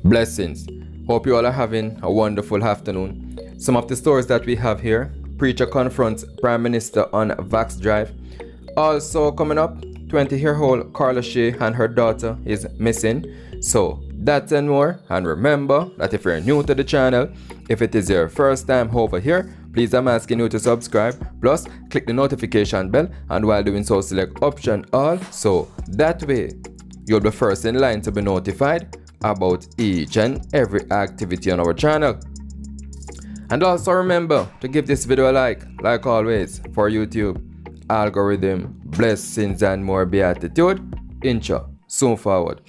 Blessings. Hope you all are having a wonderful afternoon. Some of the stories that we have here: preacher confronts Prime Minister on Vax drive. Also coming up, 20-year-old Carlashay and her daughter is missing. So that and more. And remember that if you're new to the channel, if it is your first time over here, please I'm asking you to subscribe. Plus click the notification bell, and while doing so select option all, so that way you'll be first in line to be notified about each and every activity on our channel. And also remember to give this video a like always, for YouTube algorithm. Blessings and more beatitude. Intro soon forward.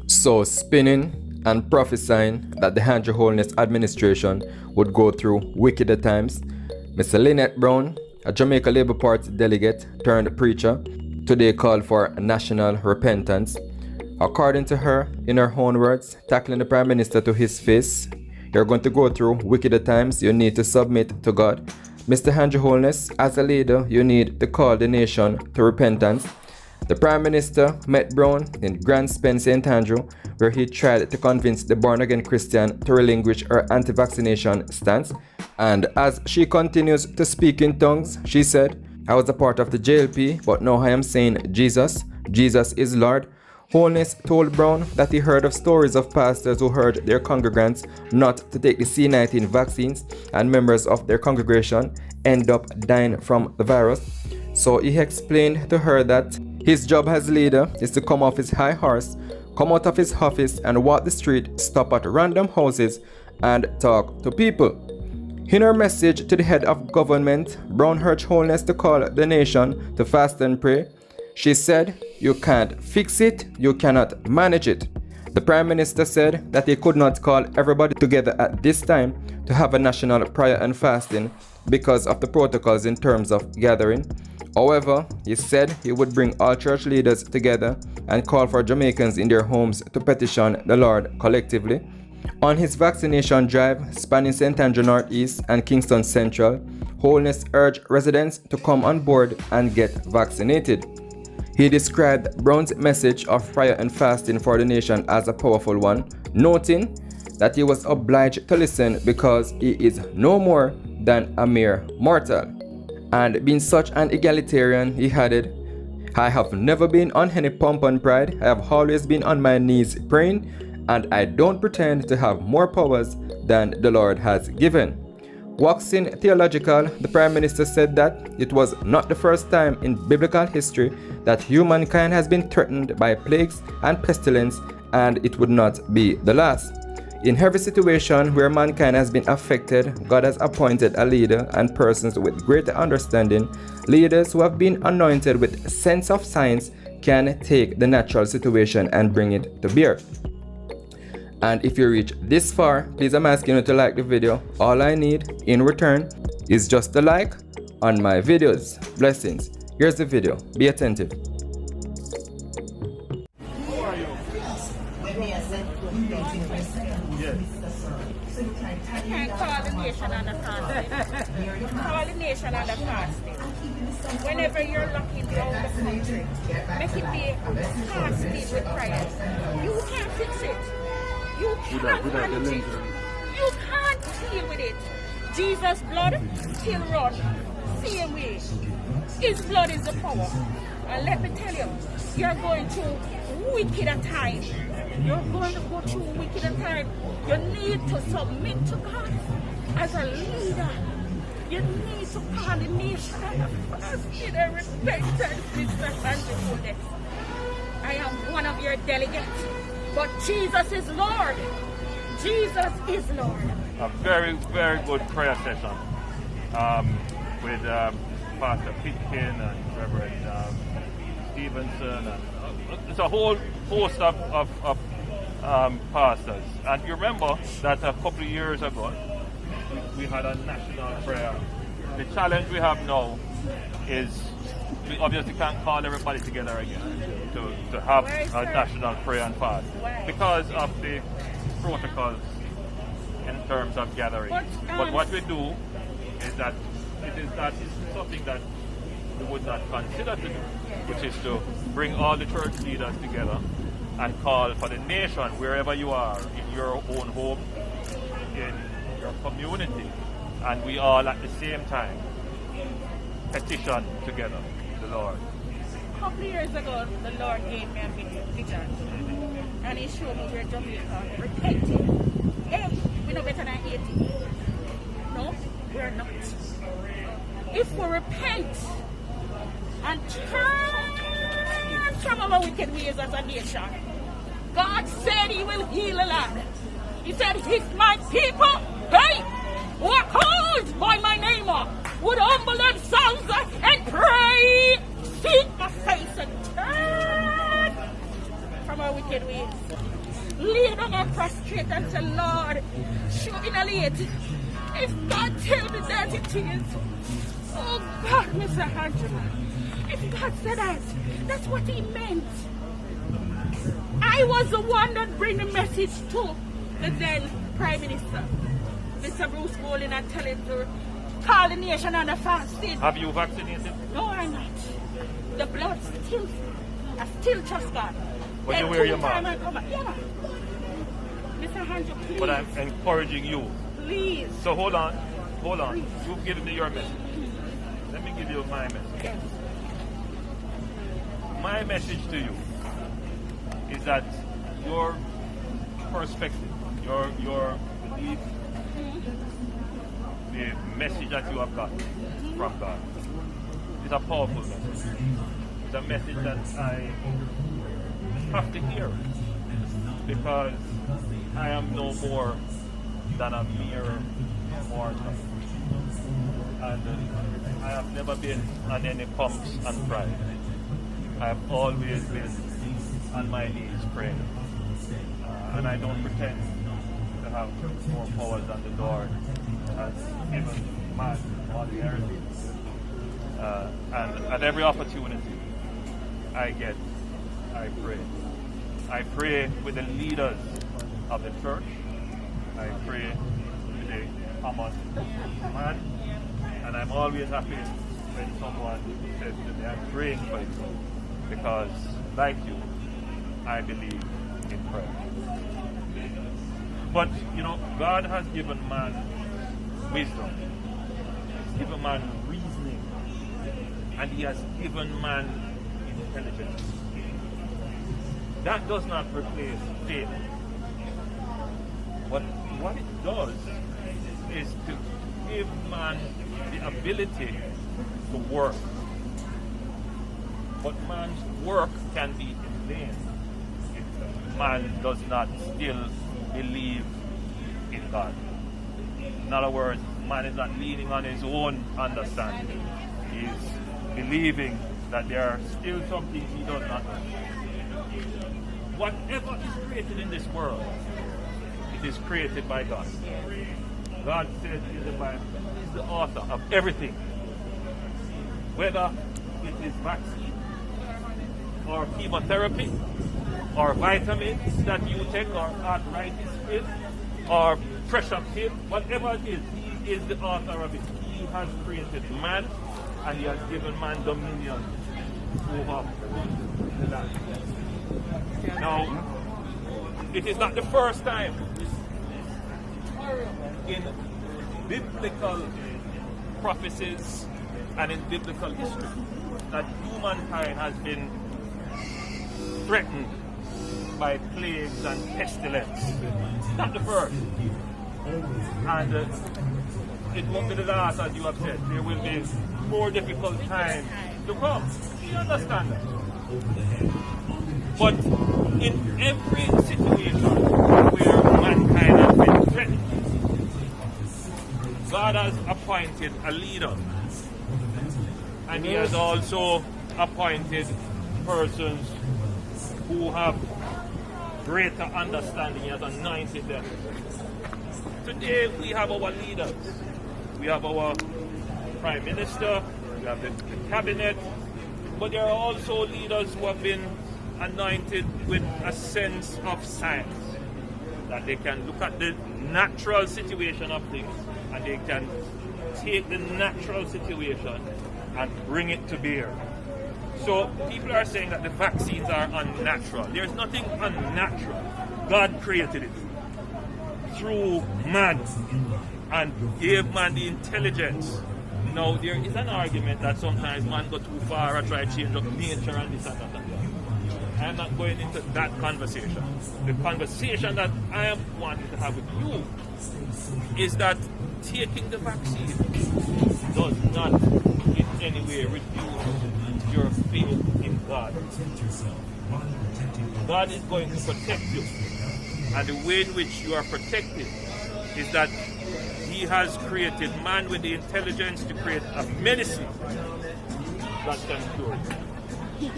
So spinning and prophesying that the Andrew Holness administration would go through wickeder times, Mr. Linnette Brown, a Jamaica Labour Party delegate turned preacher, today called for national repentance. According to her, in her own words, tackling the Prime Minister to his face: "You're going to go through wickeder times, you need to submit to God. Mr. Andrew Holness, as a leader, you need to call the nation to repentance." The Prime Minister met Brown in Grand Spence, St. Andrew, where he tried to convince the born-again Christian to relinquish her anti-vaccination stance. And as she continues to speak in tongues, she said, "I was a part of the JLP, but now I am saying Jesus. Jesus is Lord." Holness told Brown that he heard of stories of pastors who urged their congregants not to take the C-19 vaccines, and members of their congregation end up dying from the virus. So he explained to her that his job as leader is to come off his high horse, come out of his office and walk the street, stop at random houses and talk to people. In her message to the head of government, Brown urged Holness to call the nation to fast and pray. She said, "You can't fix it, you cannot manage it." The Prime Minister said that he could not call everybody together at this time to have a national prayer and fasting because of the protocols in terms of gathering. However, he said he would bring all church leaders together and call for Jamaicans in their homes to petition the Lord collectively. On his vaccination drive spanning St. Andrew Northeast and Kingston Central, Holness urged residents to come on board and get vaccinated. He described Brown's message of prayer and fasting for the nation as a powerful one, noting that he was obliged to listen because he is no more than a mere mortal. And being such an egalitarian, he added, "I have never been on any pomp and pride. I have always been on my knees praying, and I don't pretend to have more powers than the Lord has given." Waxing theological, the Prime Minister said that it was not the first time in biblical history that humankind has been threatened by plagues and pestilence, and it would not be the last. In every situation where mankind has been affected, God has appointed a leader and persons with greater understanding. Leaders who have been anointed with sense of science can take the natural situation and bring it to bear. And if you reach this far, please I'm asking you to like the video. All I need in return is just a like on my videos. Blessings. Here's the video. Be attentive. I can't call the nation on the fasting. Call the nation on the fasting. Whenever you're looking down the country, make it be fasting with prayer. You can't fix it. You can't manage it. You can't deal with it. Jesus' blood still run. Same way. His blood is the power. And let me tell you, you're going through wicked time. You're going to go through wicked time. You need to submit to God as a leader. You need to call the nation and fasting and repentance, Mr. Andrew Holness. I am one of your delegates, but Jesus is Lord. Jesus is Lord. A very, very good prayer session with Pastor Pitkin and Reverend Stevenson, and it's a whole host of pastors. And you remember that a couple of years ago, we had a national prayer. The challenge we have now is we obviously can't call everybody together again to have a national prayer and fast because of the protocols in terms of gathering. But what we do is that it is something that we would not consider to do, which is to bring all the church leaders together and call for the nation, wherever you are, in your own home, in your community, and we all at the same time petition together the Lord. A couple of years ago, the Lord gave me a vision, and He showed me where Jamaica repented. Hey, we're no better than 80. No, we're not. If we repent and turn from our wicked ways as a nation, God said He will heal the land. He said, if my people, hey, who are called by my name, would humble themselves and pray, seek my face and turn from our wicked ways. Lay down and prostrate and say, Lord, show me the late. If God tell me that it is, oh God, Mr. Angela, if God said that, that's what He meant. I was the one that bring the message to the then Prime Minister, Mr. Bruce Golding, and tell him to call the nation on the fasting. Have you vaccinated? No, I'm not. The blood still, I still trust God. But you wear your mask? Yeah. Mr. Angela, please. But I'm encouraging you. Please. So hold on. Please. You've given me your message. Let me give you my message. Yes. My message to you is that your perspective, your belief, the message that you have got from God is a powerful message. It's a message that I have to hear because I am no more than a mere mortal. And I have never been on any pumps and pride. I have always been on my knees praying. And I don't pretend to have more power than the Lord has given man on the earth. And at every opportunity I get, I pray. I pray with the leaders of the church. I pray with the common man. And I'm always happy when someone says to me, I'm praying for you. Because, like you, I believe in prayer. But, God has given man wisdom. He's given man reasoning. And He has given man intelligence. That does not replace faith. But what it does is to give man the ability to work. But man's work can be in vain if man does not still believe in God. In other words, man is not leaning on his own understanding. He is believing that there are still some things he does not know. Whatever is created in this world, it is created by God. God says in the Bible, He is the author of everything. Whether it is vaccine, or chemotherapy, or vitamins that you take, or arthritis pill, or pressure pill, whatever it is, He is the author of it. He has created man, and He has given man dominion over the land. Now, it is not the first time in biblical prophecies and in biblical history that humankind has been threatened by plagues and pestilence. Not the first. And it won't be the last, as you have said. There will be more difficult times to come. You understand that? But in every situation where mankind has been threatened, God has appointed a leader. And He has also appointed persons who have greater understanding. He has anointed them. Today we have our leaders. We have our Prime Minister, we have the Cabinet, but there are also leaders who have been anointed with a sense of science, that they can look at the natural situation of things and they can take the natural situation and bring it to bear. So people are saying that the vaccines are unnatural. There's nothing unnatural. God created it through man and gave man the intelligence. Now there is an argument that sometimes man go too far or try to change up nature and this and that. I'm not going into that conversation. The conversation that I am wanting to have with you is that taking the vaccine does not in any way reduce your faith in God. God is going to protect you. And the way in which you are protected is that He has created man with the intelligence to create a medicine that can cure it.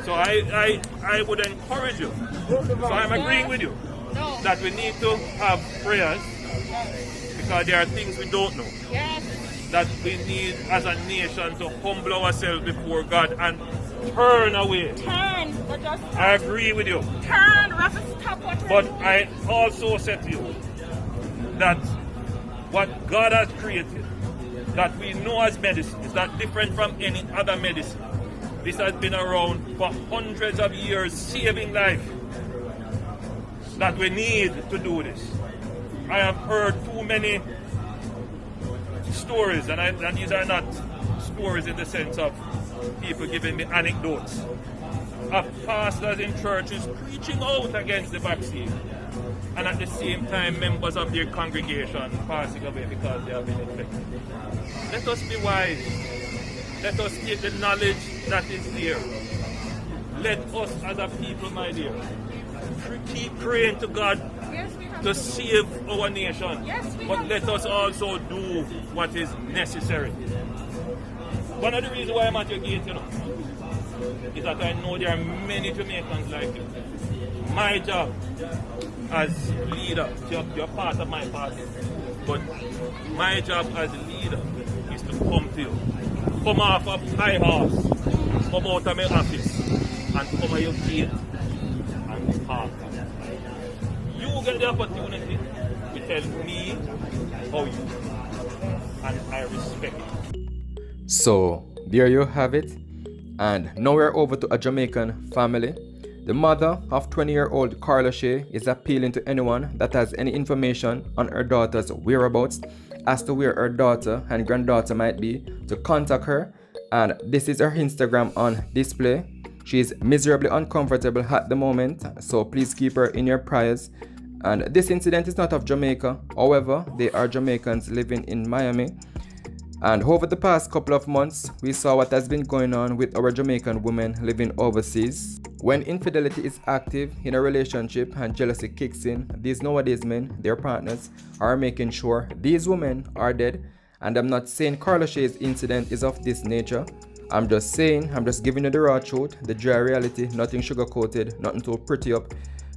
So I would encourage you. So I'm agreeing with you that we need to have prayers because there are things we don't know. That we need as a nation to humble ourselves before God and turn away. I agree with you. But I also said to you that what God has created, that we know as medicine, is not different from any other medicine. This has been around for hundreds of years, saving life. That we need to do this. I have heard too many stories, and these are not stories in the sense of people giving me anecdotes, of pastors in churches preaching out against the vaccine, and at the same time members of their congregation passing away because they have been infected. Let us be wise. Let us take the knowledge that is there. Let us as a people, my dear, keep praying to God to save our nation. But let us also do what is necessary. One of the reasons why I'm at your gate, is that I know there are many Jamaicans like you. My job as leader, you're part of my party, but my job as a leader is to come to you. Come off of high horse, come out of my office, and come at your gate and talk. You get the opportunity to tell me how you do, and I respect it. So there you have it. And now we're over to a Jamaican family. The mother of 20-year-old Carlashay is appealing to anyone that has any information on her daughter's whereabouts as to where her daughter and granddaughter might be to contact her. And this is her Instagram on display. She is miserably uncomfortable at the moment, so please keep her in your prayers. And this incident is not of Jamaica. However, they are Jamaicans living in Miami. And over the past couple of months, we saw what has been going on with our Jamaican women living overseas. When infidelity is active in a relationship and jealousy kicks in, these nowadays men, their partners, are making sure these women are dead. And I'm not saying Carlashay's incident is of this nature. I'm just giving you the raw truth, the dry reality, nothing sugar-coated, nothing too pretty up.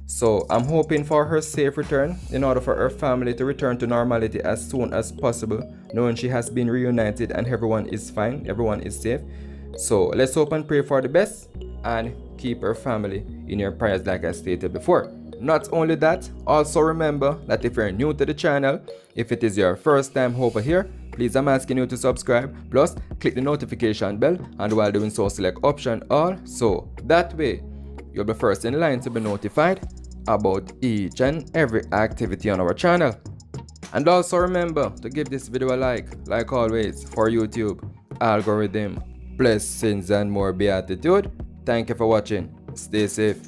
So I'm hoping for her safe return in order for her family to return to normality as soon as possible, knowing she has been reunited and everyone is fine, everyone is safe. So let's hope and pray for the best and keep her family in your prayers like I stated before. Not only that, also remember that if you're new to the channel, if it is your first time over here, please I'm asking you to subscribe, plus click the notification bell, and while doing so select option all, so that way you'll be first in line to be notified about each and every activity on our channel. And also remember to give this video a like always for YouTube algorithm. Blessings and more beatitude. Thank you for watching. Stay safe.